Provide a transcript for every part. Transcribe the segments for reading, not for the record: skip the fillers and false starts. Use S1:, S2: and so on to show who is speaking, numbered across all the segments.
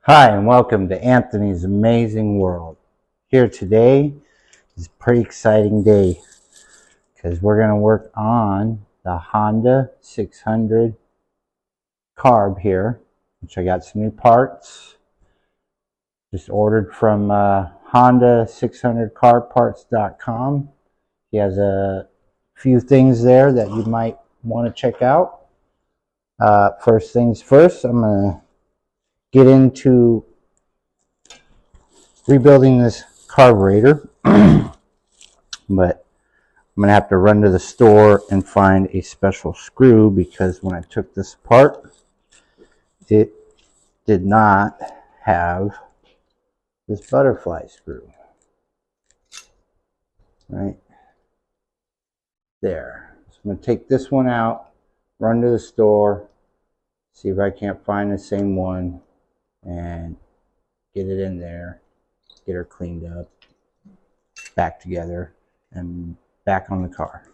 S1: Hi, and welcome to Anthony's Amazing World. Here today is a pretty exciting day because we're going to work on the Honda 600 carb here, which I got some new parts. Just ordered from Honda600carparts.com. He has a few things there that you might want to check out. First things first, I'm going to get into rebuilding this carburetor. But I'm going to have to run to the store and find a special screw because when I took this apart, it did not have this butterfly screw. Right there. So I'm going to take this one out, run to the store, see if I can't find the same one, and get it in there, get her cleaned up, back together, and back on the car.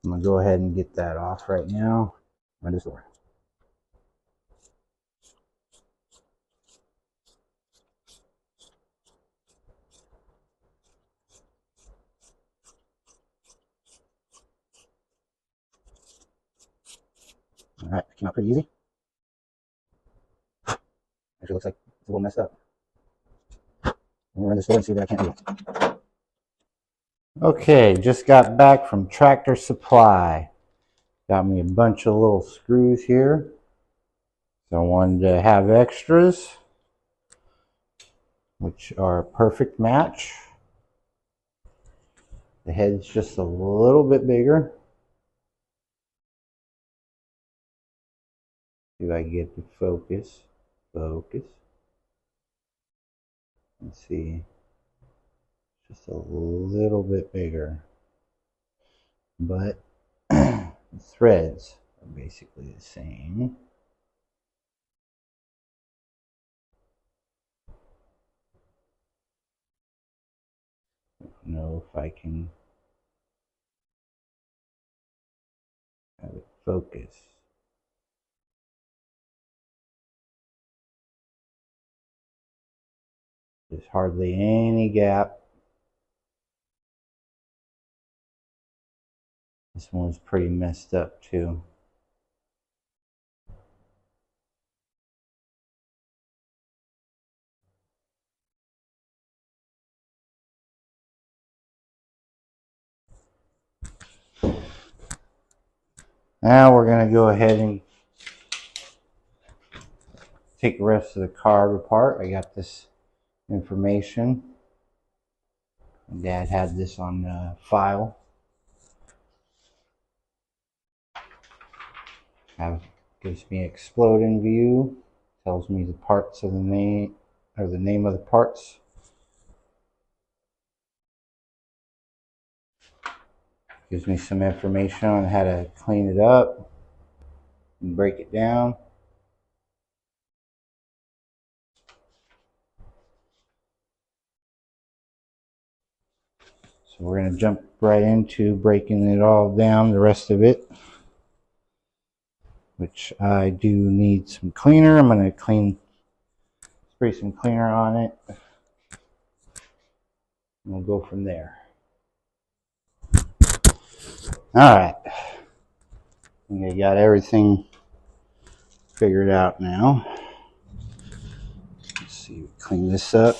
S1: I'm going to go ahead and get that off right now. Run to the store. All right, came out pretty easy. Actually looks like it's a little messed up. I'm gonna run the store and see what I can't do. Okay, just got back from Tractor Supply. Got me a bunch of little screws here. So I wanted to have extras, which are a perfect match. The head's just a little bit bigger. See if I can get to focus. Focus. Let's see. Just a little bit bigger. But the threads are basically the same. I don't know if I can have it focus. There's hardly any gap. This one's pretty messed up too. Now we're going to go ahead and take the rest of the carb apart. I got this information. My dad had this on file. Gives me exploding view. Tells me the parts of the name, or the name of the parts. Gives me some information on how to clean it up and break it down. So we're going to jump right into breaking it all down, the rest of it, which I do need some cleaner. I'm going to spray some cleaner on it. And we'll go from there. All right. I think I got everything figured out now. Let's see, clean this up.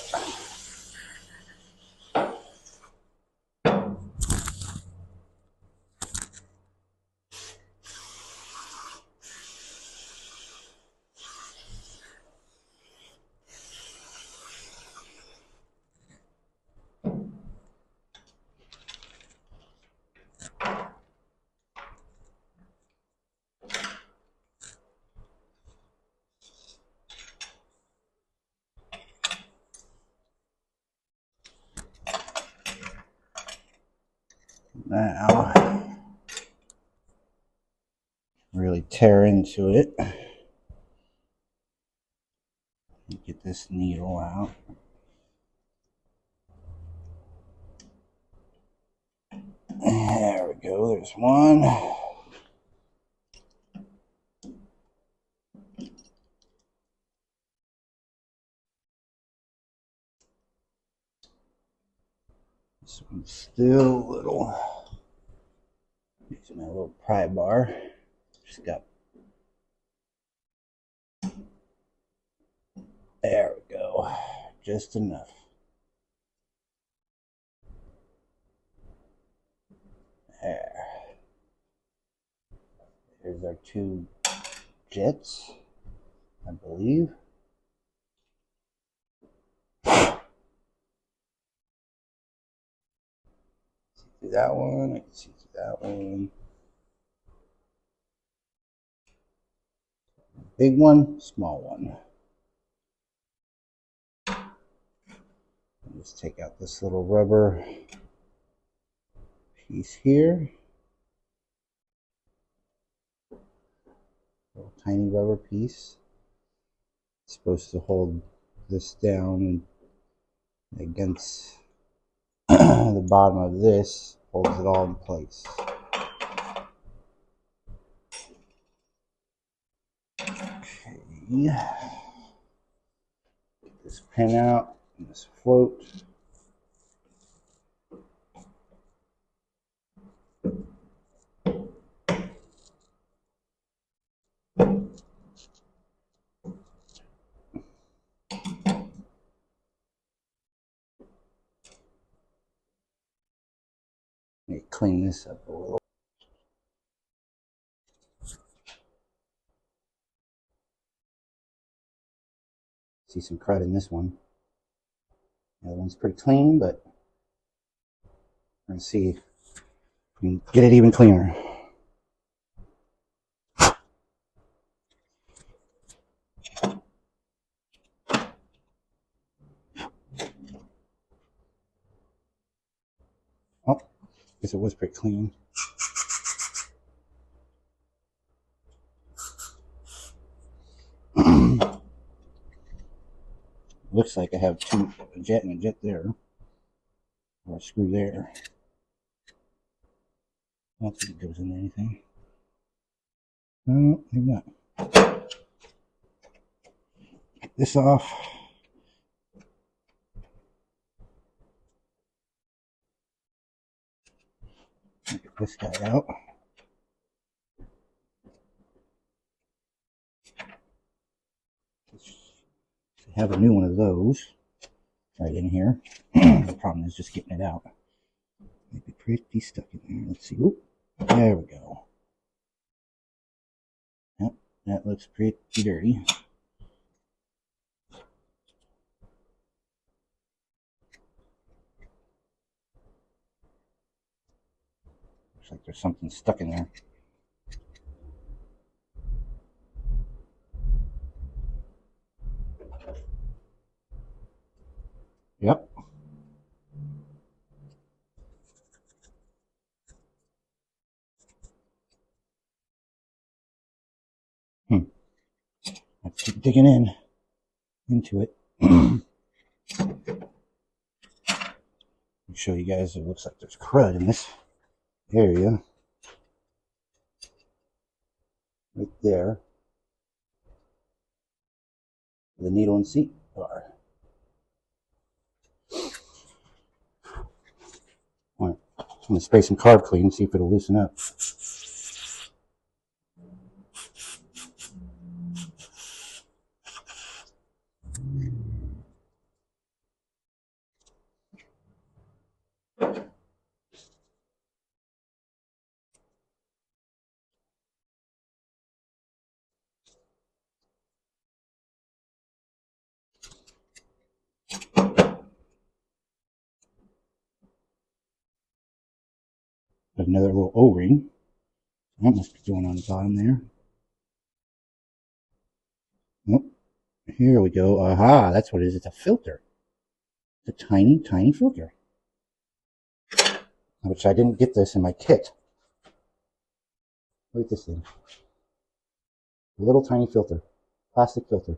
S1: Now, really tear into it. Get this needle out. There we go, there's one. This one's still a little. Using my little pry bar. Just got. There we go. Just enough. There. Here's our two jets, I believe. See through that one. I can see through that one. Big one, small one. Just take out this little rubber piece here. Little tiny rubber piece. It's supposed to hold this down against the bottom of this, holds it all in place. Okay. Get this pin out and this float. Let me clean this up a little. See some crud in this one. The other one's pretty clean, but we're going to see if we can get it even cleaner. Oh, guess it was pretty clean. Looks like I have a jet and a jet there, or a screw there. I don't think it goes into anything. No, maybe not. Get this off. Get this guy out. I have a new one of those right in here. The problem is just getting it out. Maybe pretty stuck in there. Let's see. Oop, there we go. Yep, that looks pretty dirty. Looks like there's something stuck in there. Yep. Let's keep digging into it. I'll show you guys. It looks like there's crud in this area. Right there. The needle and seat bar. Alright, I'm going to spray some carb clean and see if it'll loosen up. Another little O-ring. That must be going on the bottom there. Oh, here we go. Aha, that's what it is. It's a filter. It's a tiny, tiny filter. Which I didn't get this in my kit. Look at this thing. A little tiny filter. Plastic filter.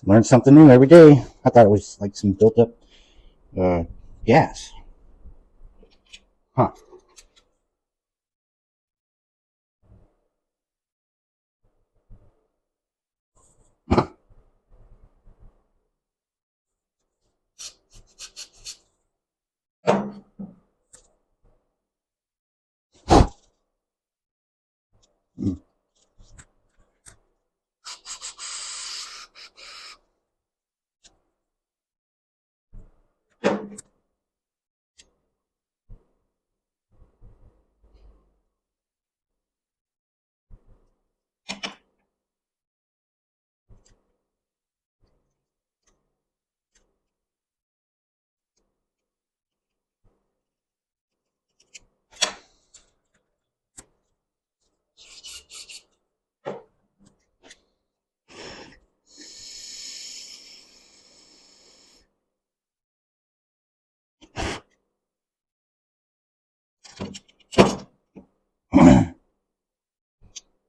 S1: Learn something new every day. I thought it was like some built up gas. Huh. I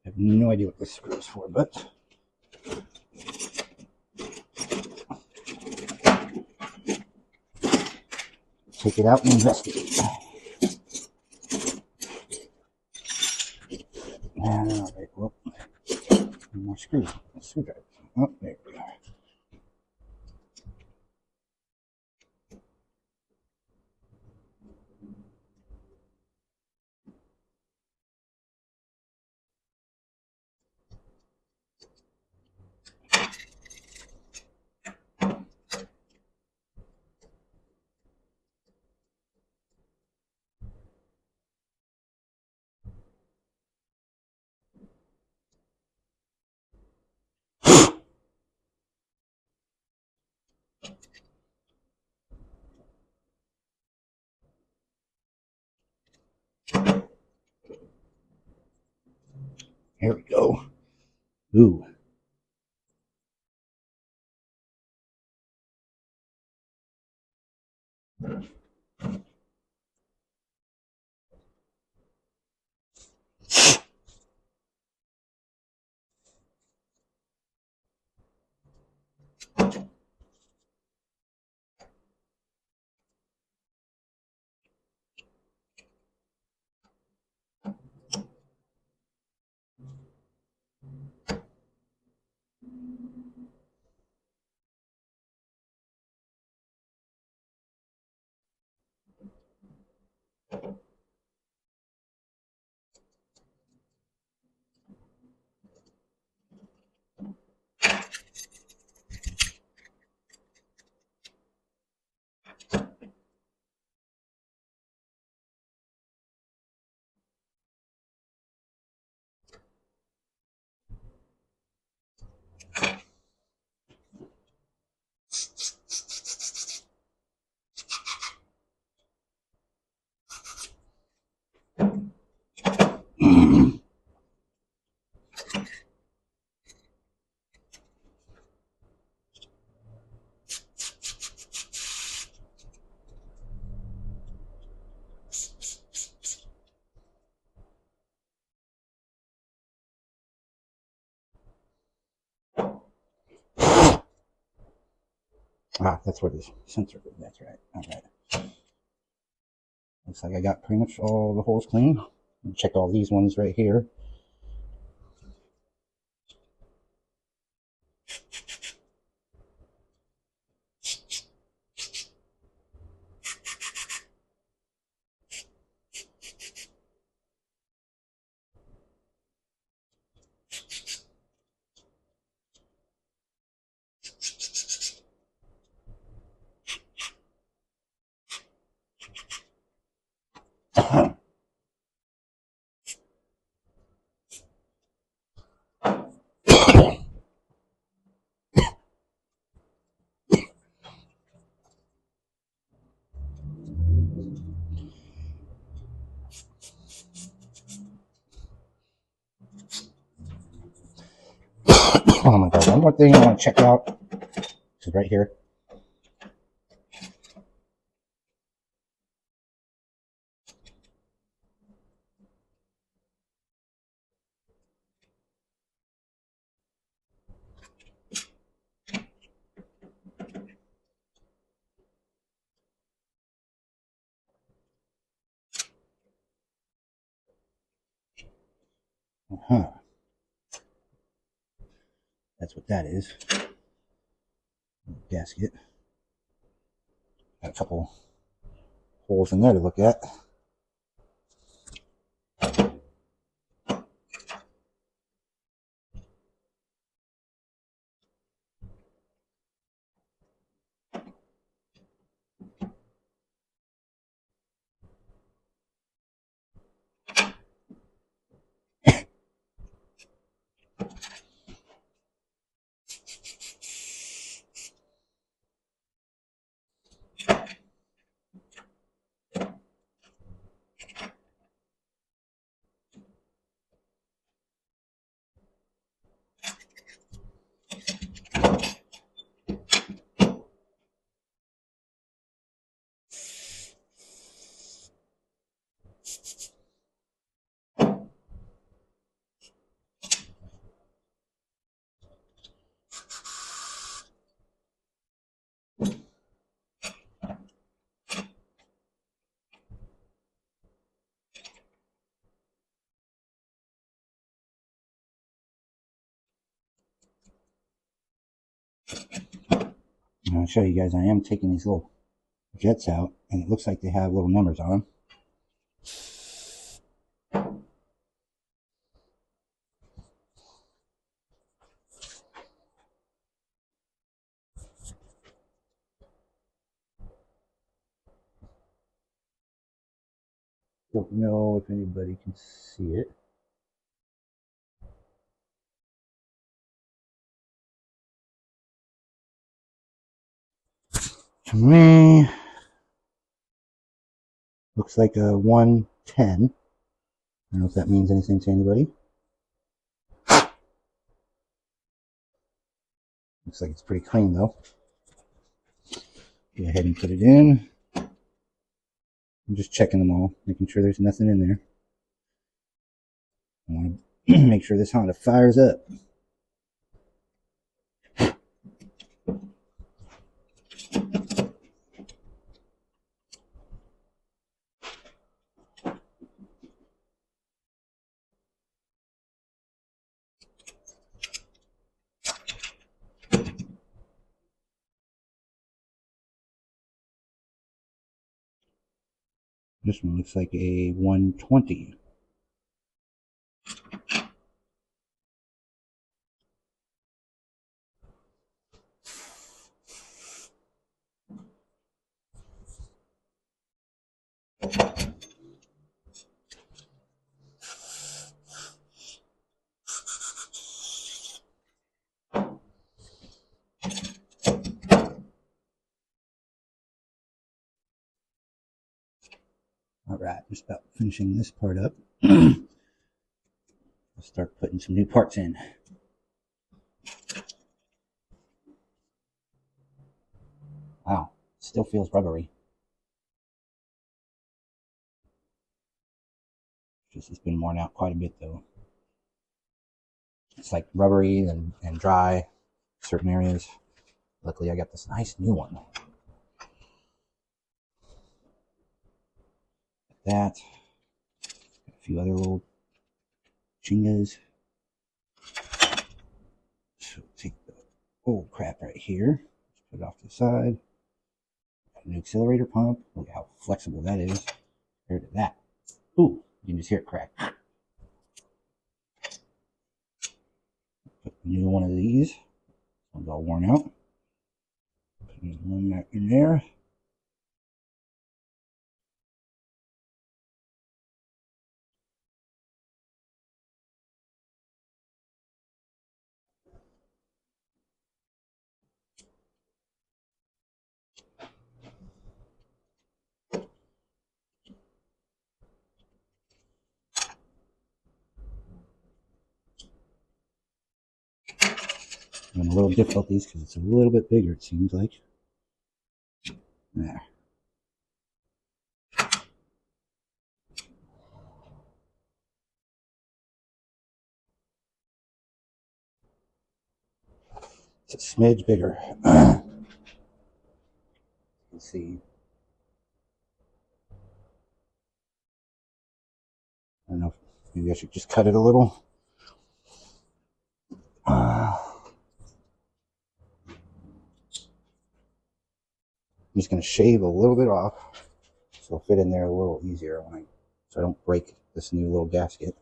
S1: have no idea what this screw is for, but take it out and investigate. And all right, well, more screws, screwdriver. Oh, there we are. Here we go. Ooh. Ah, that's where the sensor goes. That's right. All right. Looks like I got pretty much all the holes clean. Check all these ones right here. Oh my god, one more thing I want to check out. This is right here. Huh. That's what that is. Gasket. Got a couple holes in there to look at. want to show you guys, I am taking these little jets out, and it looks like they have little numbers on them. Don't know if anybody can see it. To me, looks like a 110. I don't know if that means anything to anybody. Looks like it's pretty clean though. Go ahead and put it in. I'm just checking them all, making sure there's nothing in there. I want to make sure this Honda fires up. This one looks like a 120. Alright, just about finishing this part up. I'll start putting some new parts in. Wow, still feels rubbery. Just it's been worn out quite a bit though. It's like rubbery and dry in certain areas. Luckily I got this nice new one. That. A few other little chingas. So take the old crap right here. Just put it off to the side. Got a new accelerator pump. Look at how flexible that is compared to that. Ooh, you can just hear it crack. Put a new one of these. This one's all worn out. Put one back in there. Having a little difficulties because it's a little bit bigger, it seems like. There. It's a smidge bigger. Let's see. I don't know. Maybe I should just cut it a little. I'm just going to shave a little bit off so it'll fit in there a little easier so I don't break this new little gasket.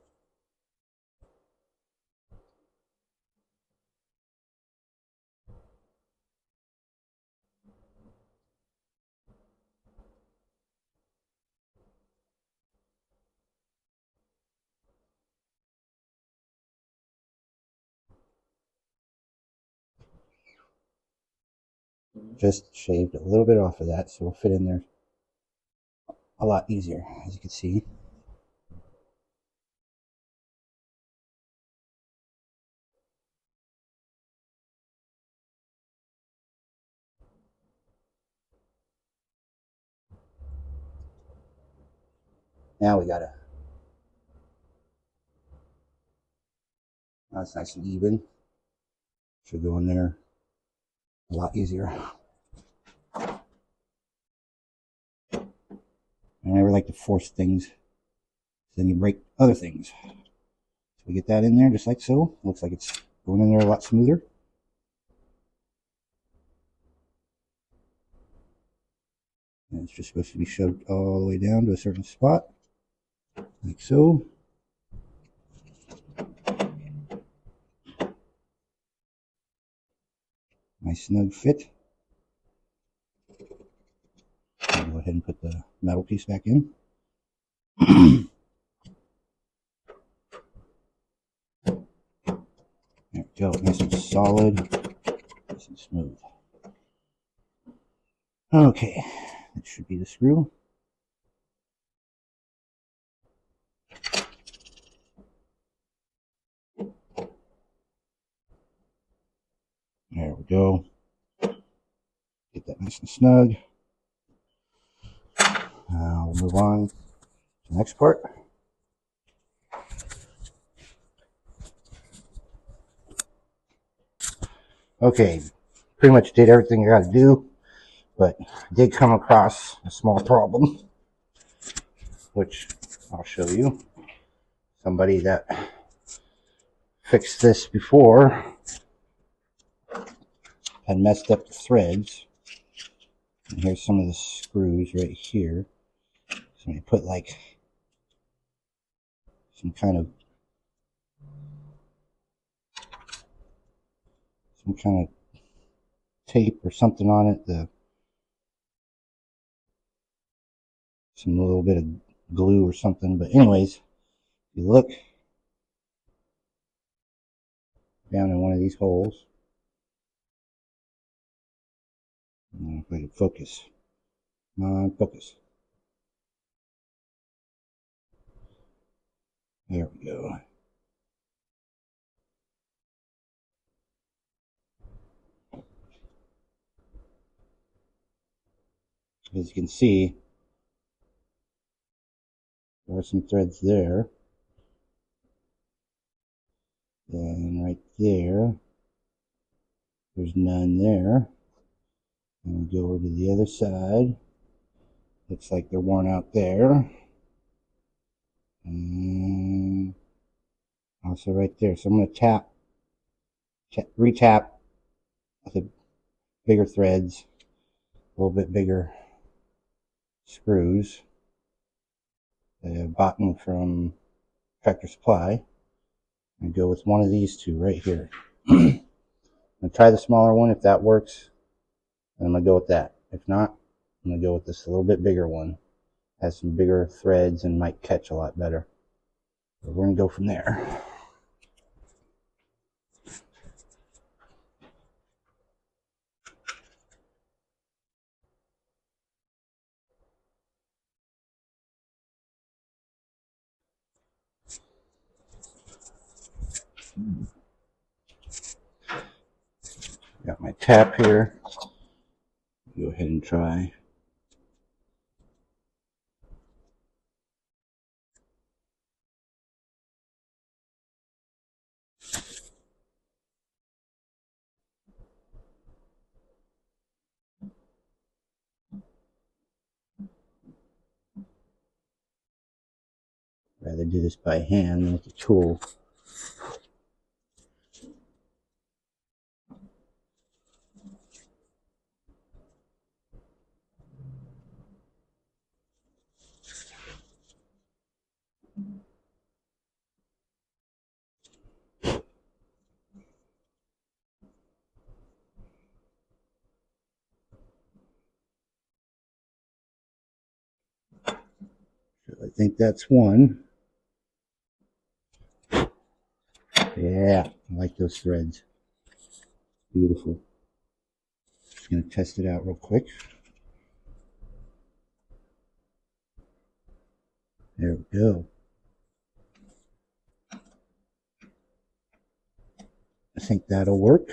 S1: Just shaved a little bit off of that so it'll fit in there a lot easier, as you can see. Now we gotta, that's nice and even. Should go in there a lot easier. I never like to force things, then you break other things. So we get that in there just like so. Looks like it's going in there a lot smoother. And it's just supposed to be shoved all the way down to a certain spot, like so. Nice snug fit. I'll go ahead and put the metal piece back in. There we go, nice and solid, nice and smooth. Okay, that should be the screw. There we go. Get that nice and snug. We'll move on to the next part. Okay, pretty much did everything I got to do, but I did come across a small problem, which I'll show you. Somebody that fixed this before had messed up the threads. And here's some of the screws right here. So I put like some kind of tape or something on it, some little bit of glue or something. But anyways, if you look down in one of these holes, if I can focus, come on, focus. There we go. As you can see, there are some threads there. And right there, there's none there. And we go over to the other side. Looks like they're worn out there. And also right there. So I'm going to re-tap with the bigger threads, a little bit bigger screws that I've bought from Tractor Supply, and go with one of these two right here. I'm going to try the smaller one. If that works, then I'm going to go with that. If not, I'm going to go with this a little bit bigger one. Has some bigger threads and might catch a lot better. So we're going to go from there. Got my tap here. Go ahead and try. Rather do this by hand than with a tool. So I think that's one. Yeah, I like those threads. Beautiful. Just going to test it out real quick. There we go. I think that'll work.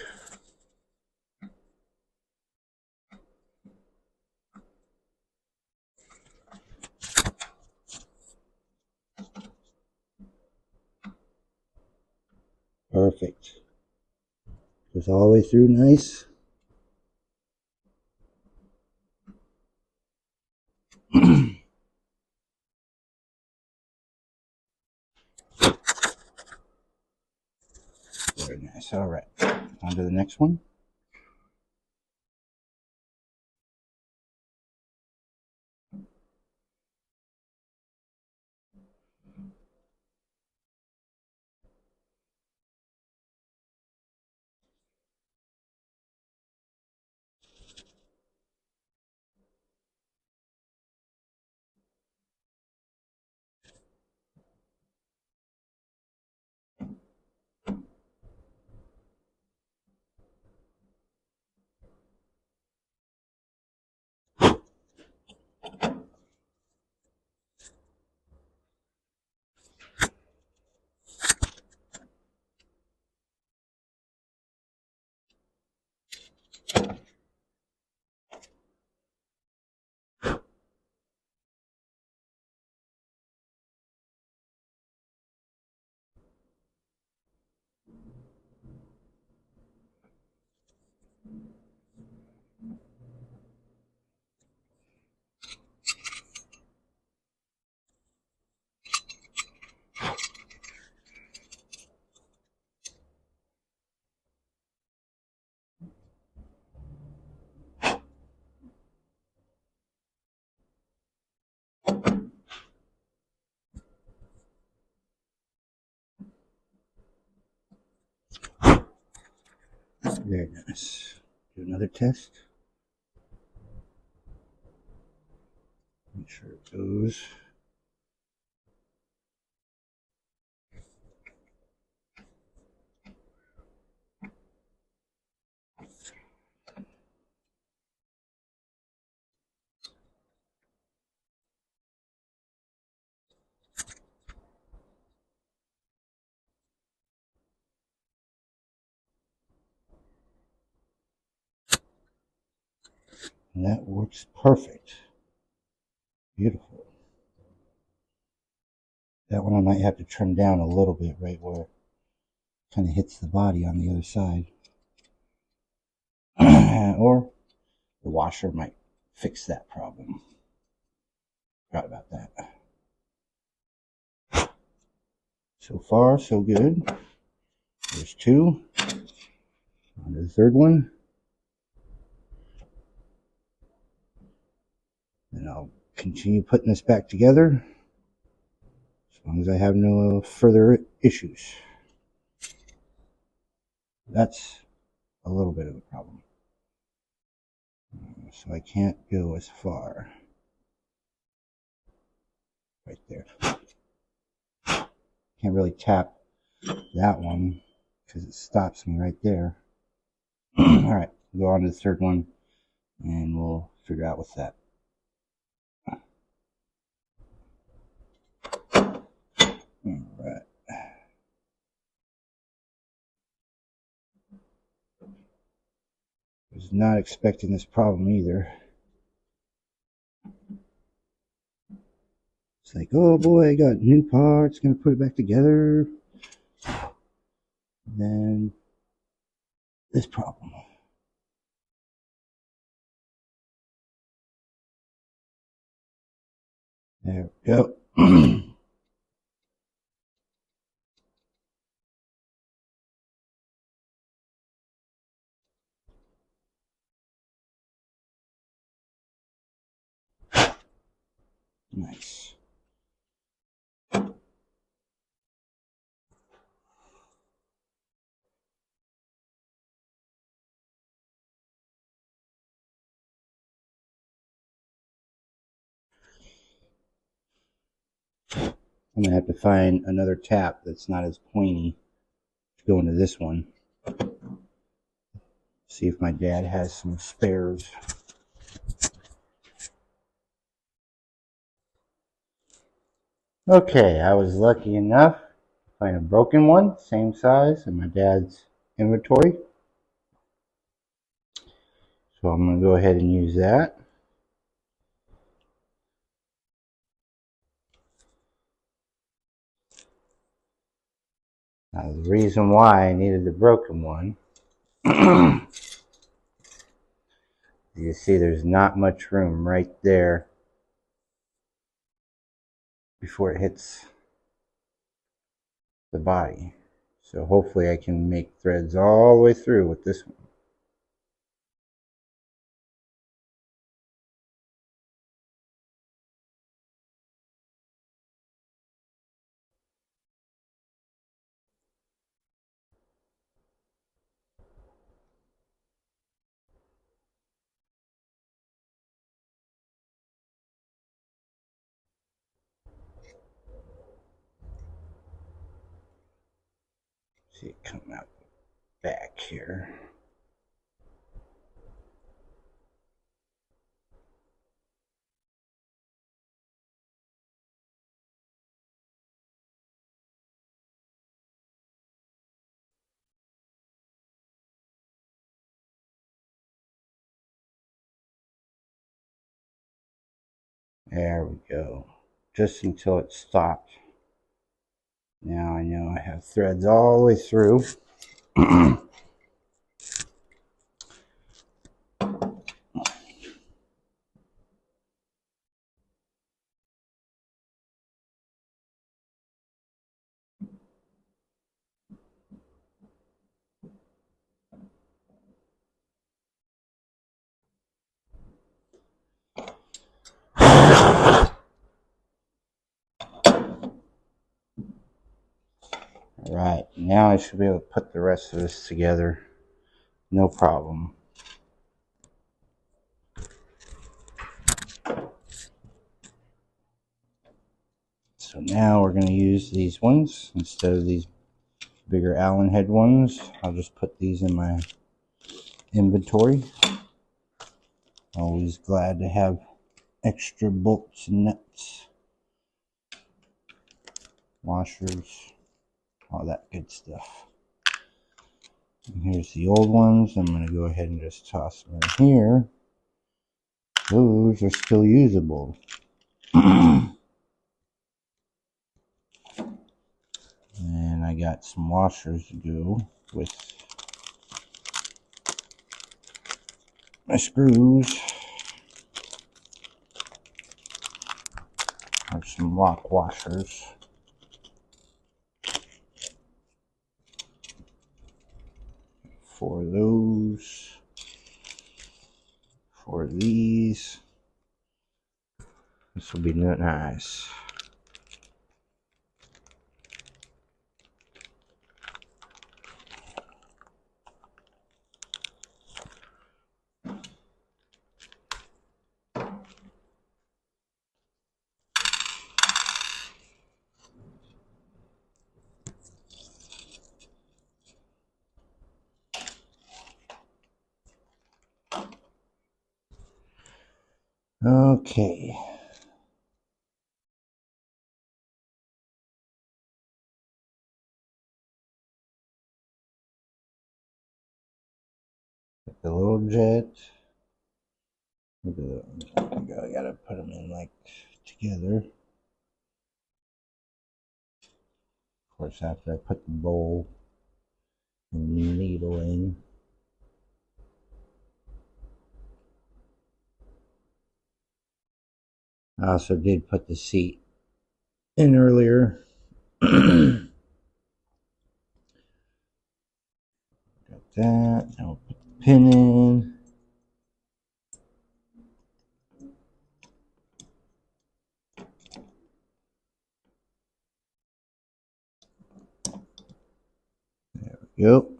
S1: Perfect. Goes all the way through nice. Very nice. All right. On to the next one. Very nice. Do another test. Make sure it goes. And that works perfect. Beautiful. That one I might have to trim down a little bit right where it kind of hits the body on the other side. Or the washer might fix that problem. Forgot about that. So far, so good. There's two. On to the third one. And I'll continue putting this back together as long as I have no further issues. That's a little bit of a problem. So I can't go as far. Right there. Can't really tap that one because it stops me right there. Alright, we'll go on to the third one and we'll figure out what's that. Alright. Was not expecting this problem either. It's like, oh boy, I got new parts, gonna put it back together. And then this problem. There we go. Nice. I'm gonna have to find another tap that's not as pointy to go into this one. See if my dad has some spares. Okay, I was lucky enough to find a broken one, same size in my dad's inventory. So I'm going to go ahead and use that. Now the reason why I needed the broken one, you see there's not much room right there before it hits the body. So hopefully I can make threads all the way through with this one. See it come out back here. There we go. Just until it stopped. Now I know I have threads all the way through. Alright, now I should be able to put the rest of this together no problem. So now we're going to use these ones instead of these bigger Allen head ones. I'll just put these in my inventory. Always glad to have extra bolts and nuts, washers, all that good stuff. And here's the old ones. I'm going to go ahead and just toss them in here. Those are still usable. And I got some washers to go with my screws. Or some lock washers. For those. For these. This will be nice. Okay. The little jet. I gotta put them in like together. Of course, after I put the bowl and the needle in. I also did put the seat in earlier. Got that. Now we'll put the pin in. There we go.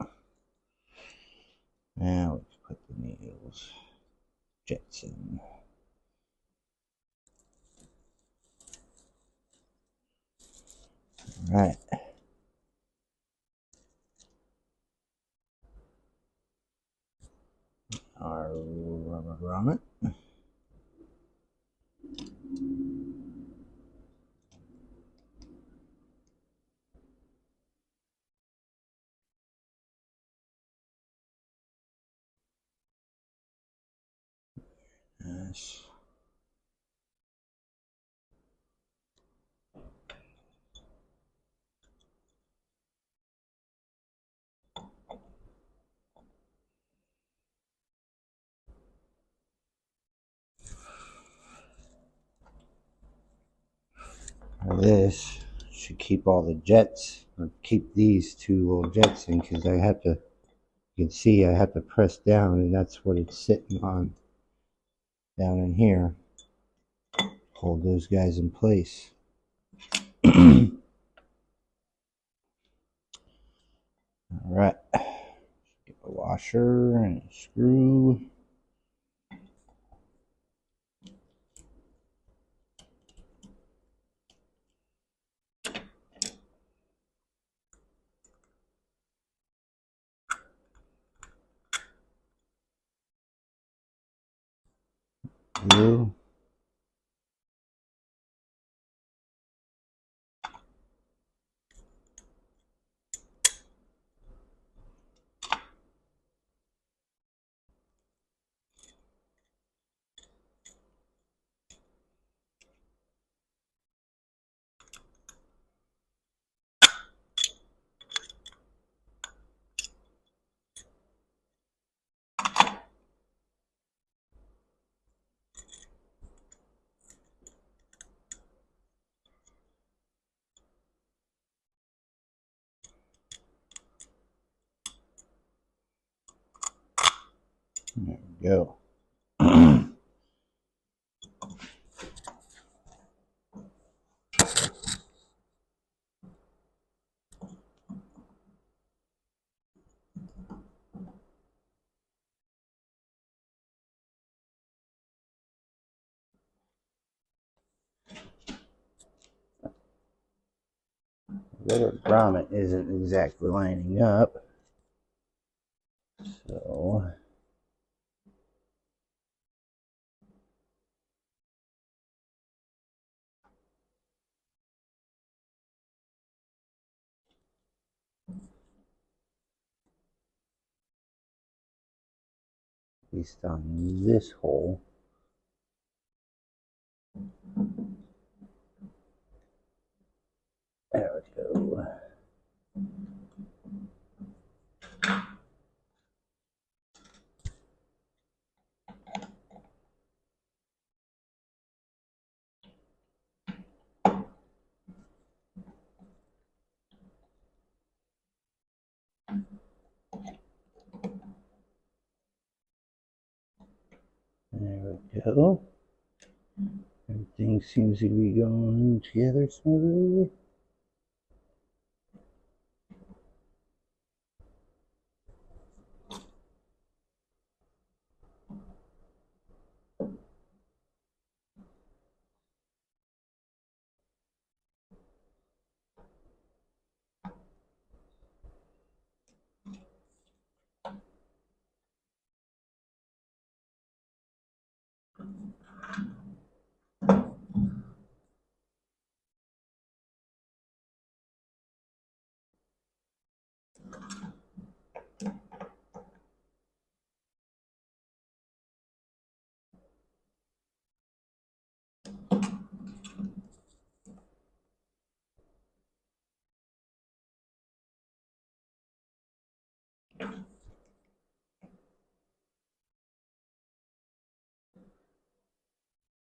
S1: Now let's put the needles, jets in. All right. Our rubber grommet. Nice. This should keep all the jets, or keep these two little jets in, because I have to, you can see I have to press down, and that's what it's sitting on down in here. Hold those guys in place. All right, get a washer and a screw. Glue. There we go. little grommet isn't exactly lining up. So at least on this hole. There we go. There we go. Everything seems to be going together smoothly.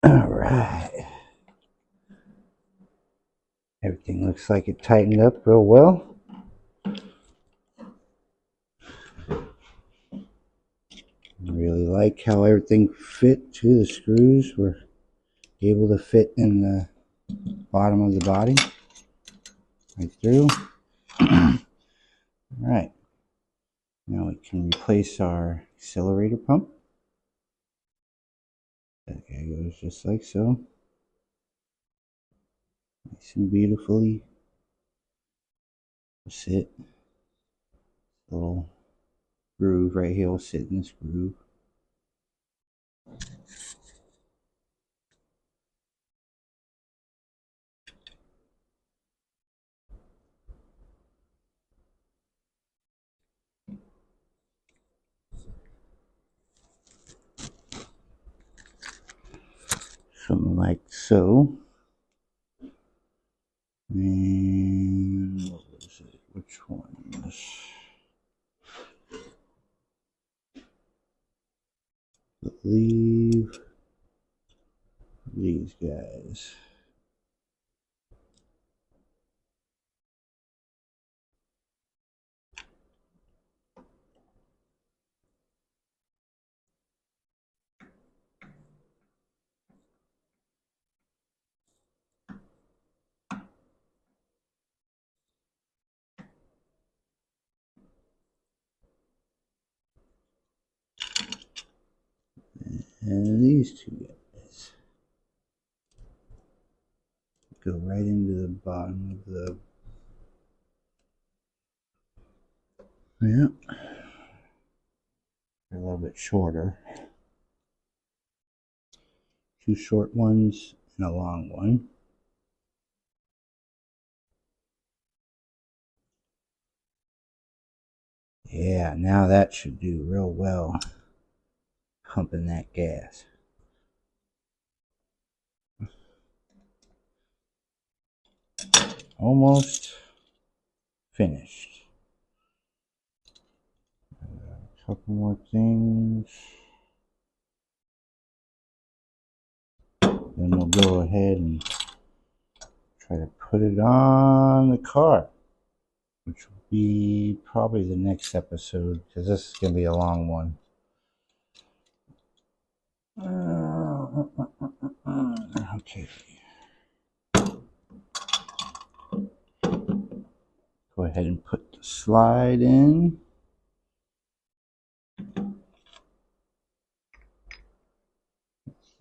S1: All right. Everything looks like it tightened up real well. I really like how everything fit to the screws. We're able to fit in the bottom of the body right through. All right. Now we can replace our accelerator pump. That guy goes just like so. Nice and beautifully sit. Little groove right here will sit in this groove. Something like so. And what was it? Which ones? I believe these guys. And these two guys go right into the bottom of the, yeah, they're a little bit shorter. Two short ones and a long one. Yeah, now that should do real well pumping that gas. Almost finished. A couple more things. Then we'll go ahead and try to put it on the car, which will be probably the next episode because this is going to be a long one. Okay. Go ahead and put the slide in.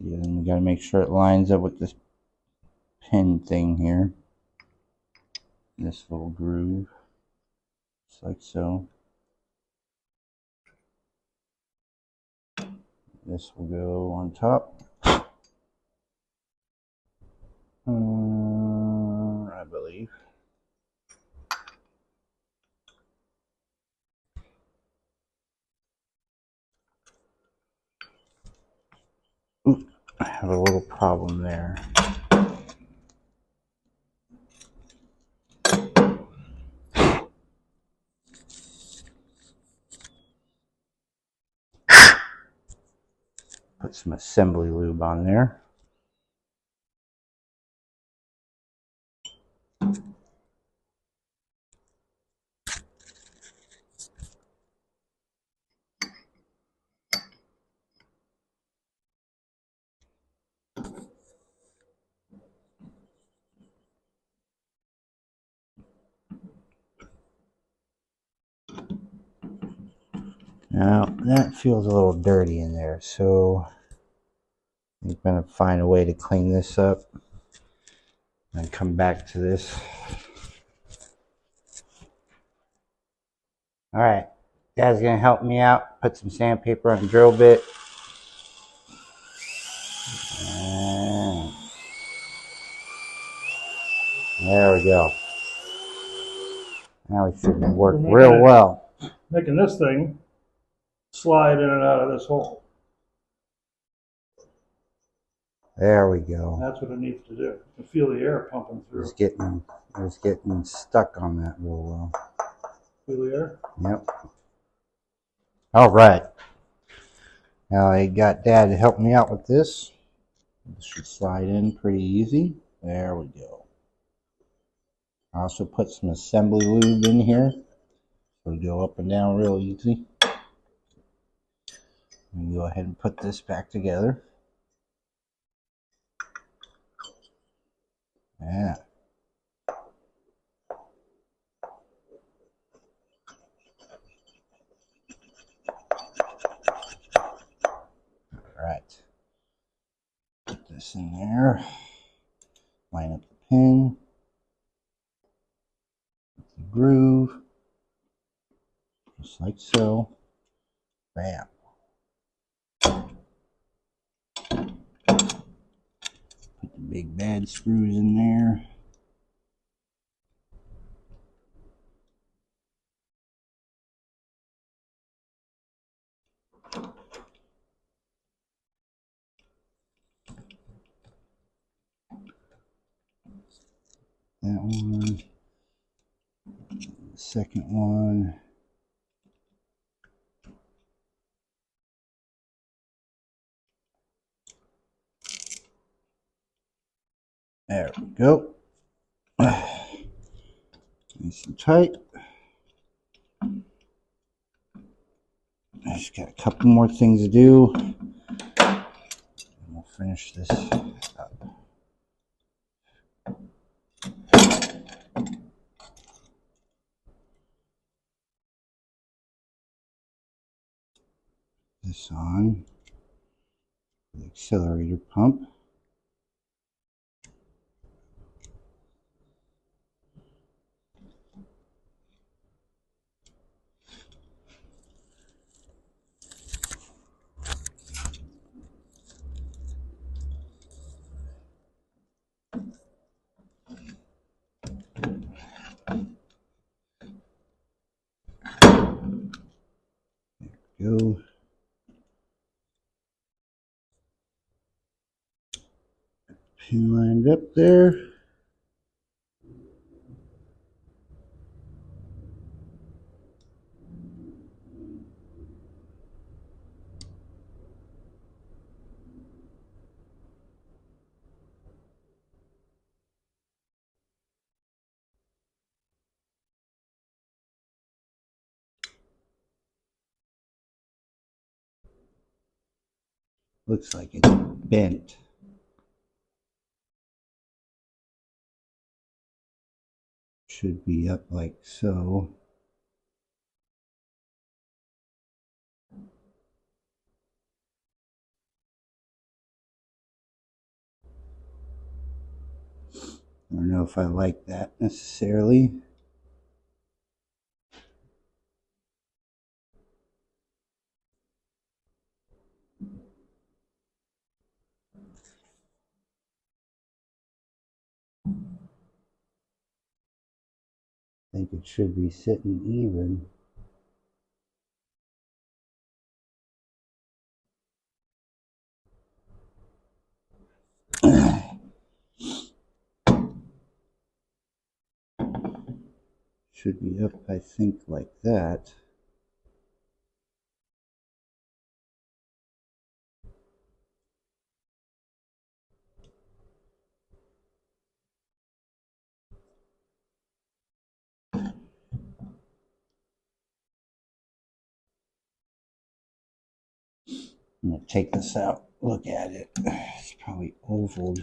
S1: Yeah, and we got to make sure it lines up with this pin thing here. this little groove, just like so. This will go on top. I believe. Ooh, I have a little problem there. Put some assembly lube on there. Now that feels a little dirty in there, so I'm going to find a way to clean this up and come back to this. Alright, Dad's going to help me out, put some sandpaper on the drill bit. And there we go. Now we should work real well.
S2: Making this thing slide in and out of this hole.
S1: There we go.
S2: That's what it needs to do. You can feel the air pumping through.
S1: It was getting stuck on that real well.
S2: Feel the air?
S1: Yep. All right. Now I got Dad to help me out with this. This should slide in pretty easy. There we go. I also put some assembly lube in here. It'll go up and down real easy. And go ahead and put this back together. Yeah. Alright. Put this in there. Line up the pin. The groove. Just like so. Bam. Put the big bad screws in there. That one. The second one. There we go. Nice and tight. I just got a couple more things to do. And we'll finish this up. This on the accelerator pump. Go. Pin lined up there. Looks like it's bent. Should be up like so. I don't know if I like that necessarily. I think it should be sitting even. Should be up, I think, like that. I'm going to take this out, look at it. It's probably ovaled.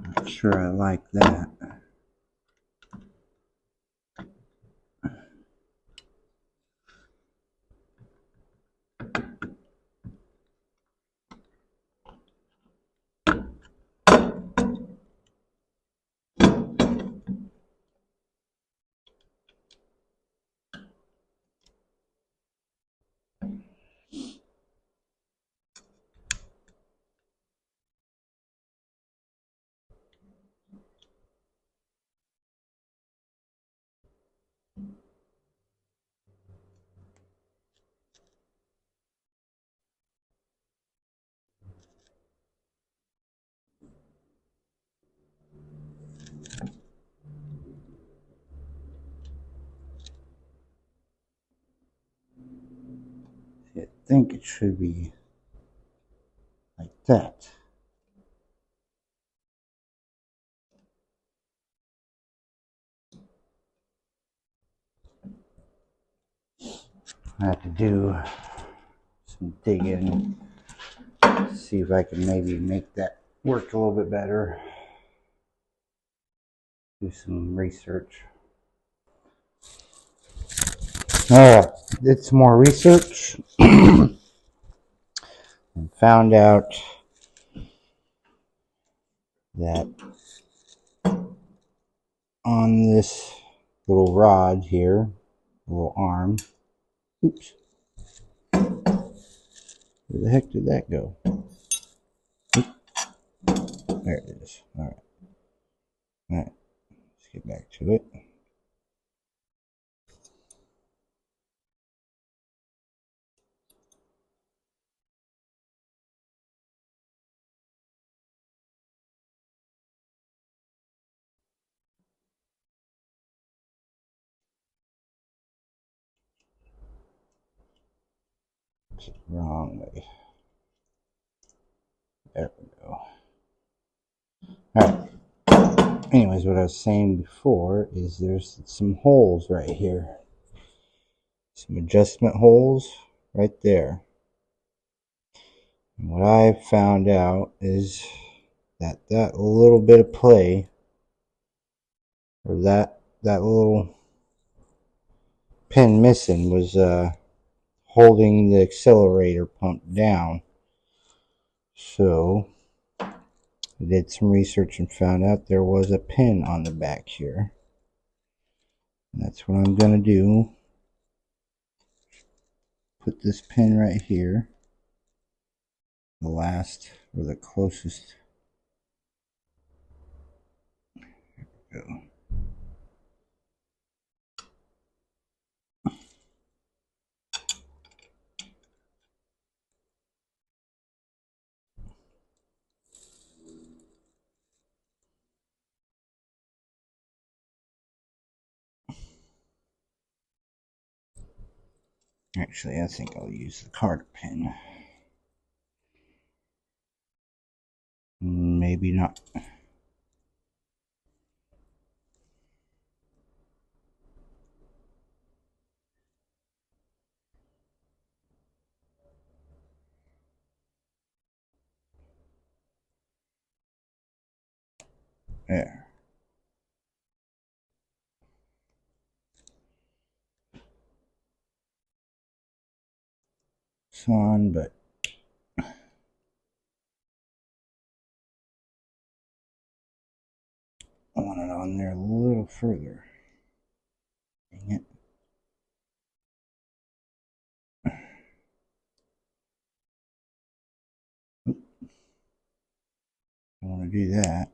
S1: Not sure I like that. I think it should be like that. I have to do some digging, see if I can maybe make that work a little bit better. Do some research. Alright, did some more research and found out that on this little rod here, little arm, oops, where the heck did that go? There it is. Alright, let's get back to it. Wrong way. There we go. Alright. Anyways, what I was saying before is there's some holes right here. Some adjustment holes right there. And what I found out is that that little bit of play, or that little pin missing, was holding the accelerator pump down. So I did some research and found out there was a pin on the back here. And that's what I'm going to do. Put this pin right here. The last, or the closest. There we go. Actually, I think I'll use the card pin. Maybe not. There. It's on, but I want it on there a little further. Dang it. I want to do that.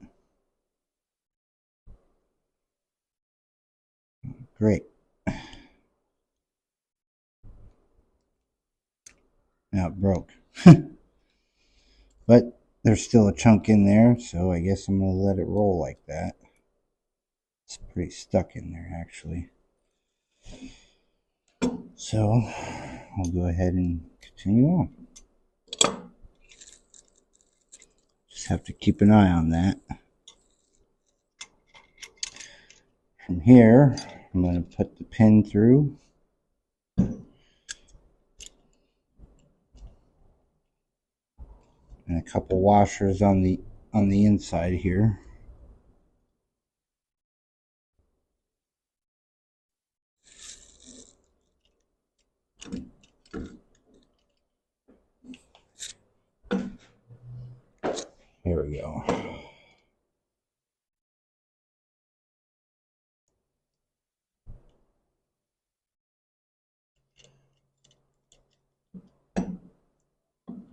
S1: Great. Now it broke. But there's still a chunk in there, so I guess I'm going to let it roll like that. It's pretty stuck in there, actually. So I'll go ahead and continue on. Just have to keep an eye on that. From here, I'm going to put the pin through. And a couple washers on the inside here. Here we go.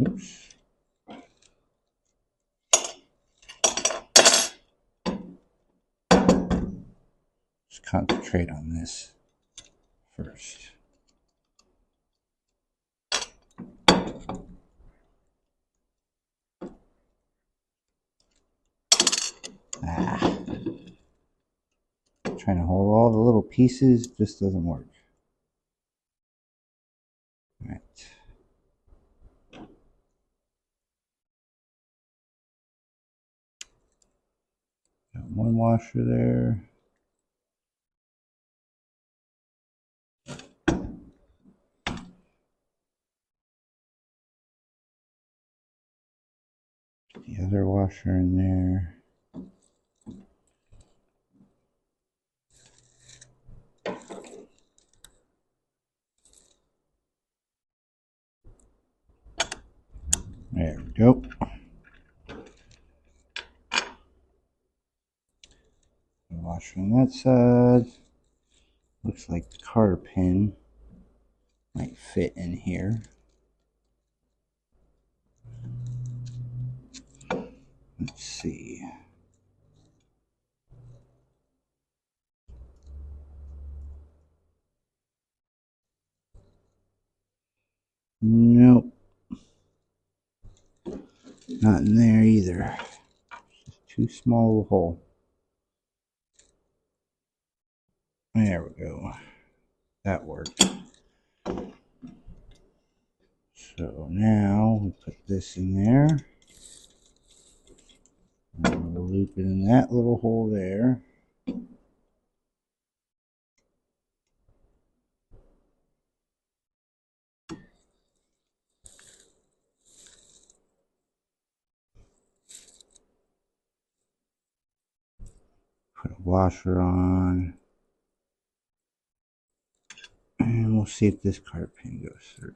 S1: Oops. Just concentrate on this first. Trying to hold all the little pieces just doesn't work. All right. Got one washer there. The other washer in there. There we go. Washer on that side. Looks like the cotter pin might fit in here. Let's see. Nope. Not in there either. Just too small of a hole. There we go. That worked. So now we put this in there. And we'll loop it in that little hole there. Put a washer on. And we'll see if this cotter pin goes through.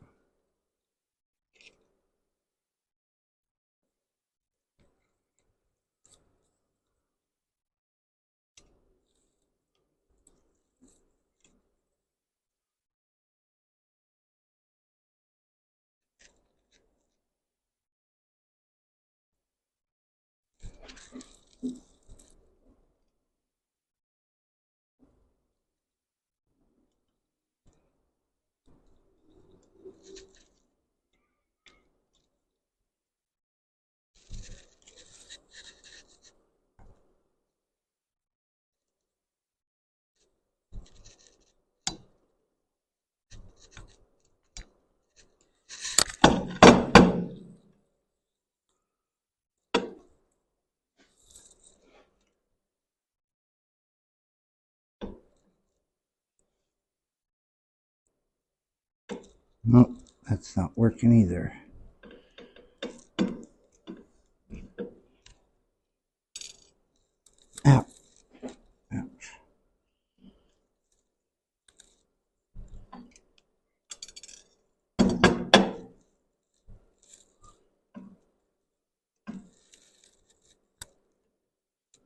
S1: Nope, that's not working either.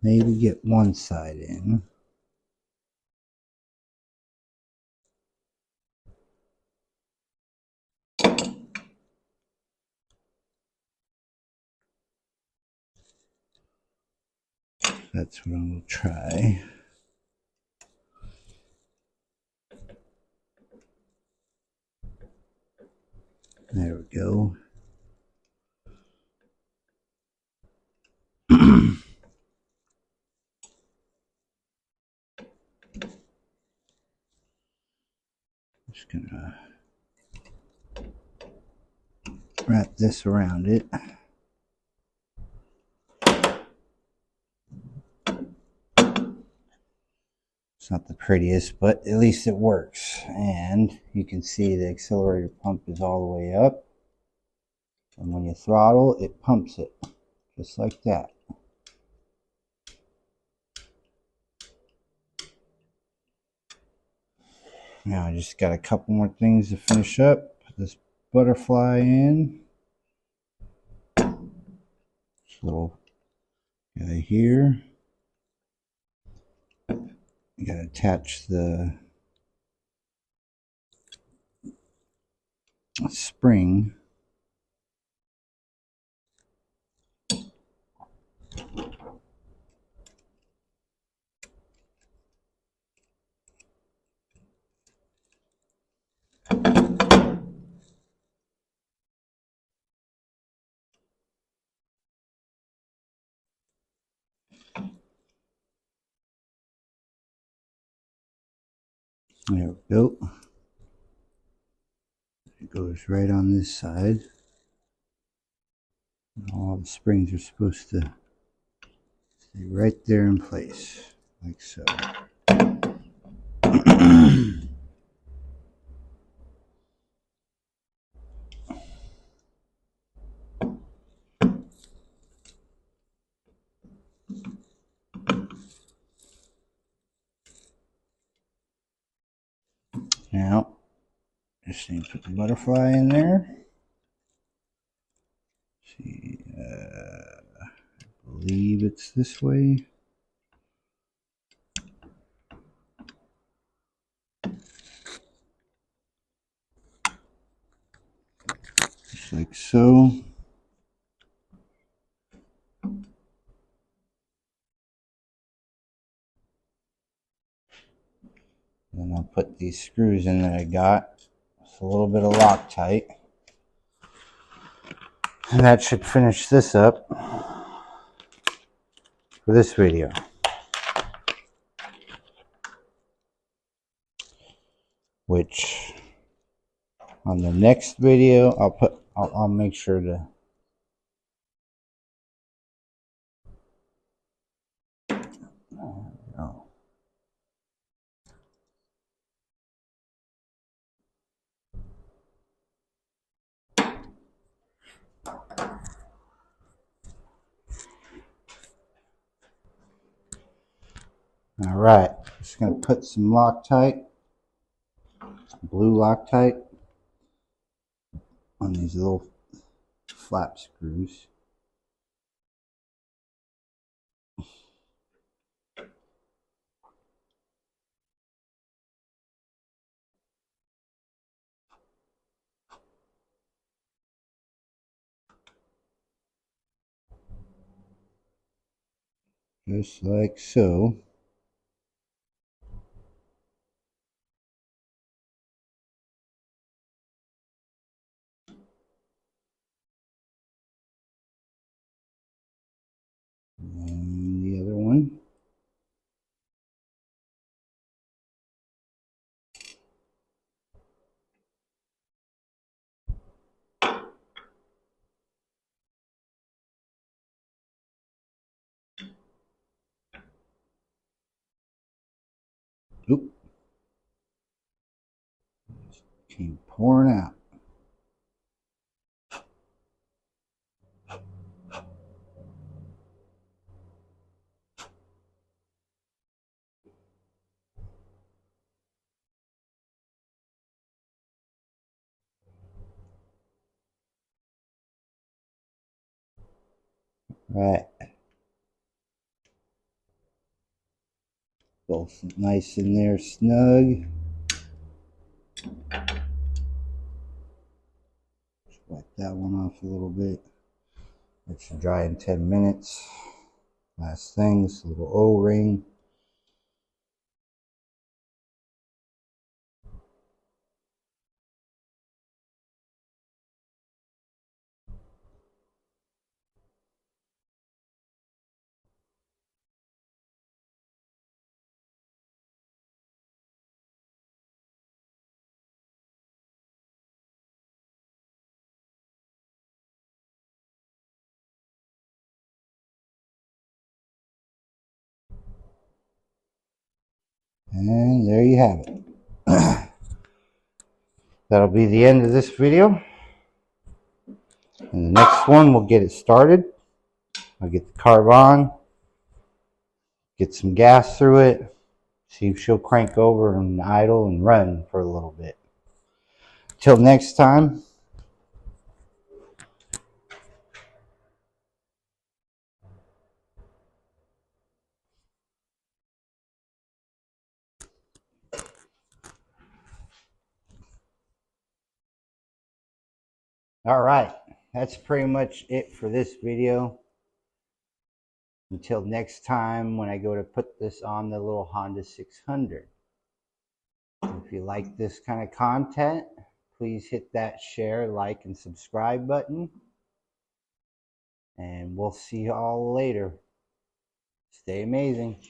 S1: Maybe get one side in. That's what I'm going to try. There we go. Just going to wrap this around it. It's not the prettiest, but at least it works. And you can see the accelerator pump is all the way up. And when you throttle, it pumps it, just like that. Now I just got a couple more things to finish up. Put this butterfly in. This little guy here. You gotta attach the spring. There we go. It goes right on this side. And all the springs are supposed to stay right there in place, like so. Now, just need to put the butterfly in there. See, I believe it's this way. Just like so. Then I'll put these screws in that I got. It's a little bit of Loctite. And that should finish this up for this video. Which on the next video I'll make sure to all right, just gonna put some Loctite, some blue Loctite on these little flap screws. Just like so. And the other one. Oop. Just came pouring out. Right. Both nice in there, snug. Just wipe that one off a little bit. It should dry in 10 minutes. Last thing, this little O-ring. And there you have it. That'll be the end of this video. And the next one, we'll get it started. I'll get the carb on, get some gas through it, see if she'll crank over and idle and run for a little bit. Till next time. All right, that's pretty much it for this video. Until next time when I go to put this on the little Honda 600. If you like this kind of content, please hit that share, like, and subscribe button. And we'll see you all later. Stay amazing.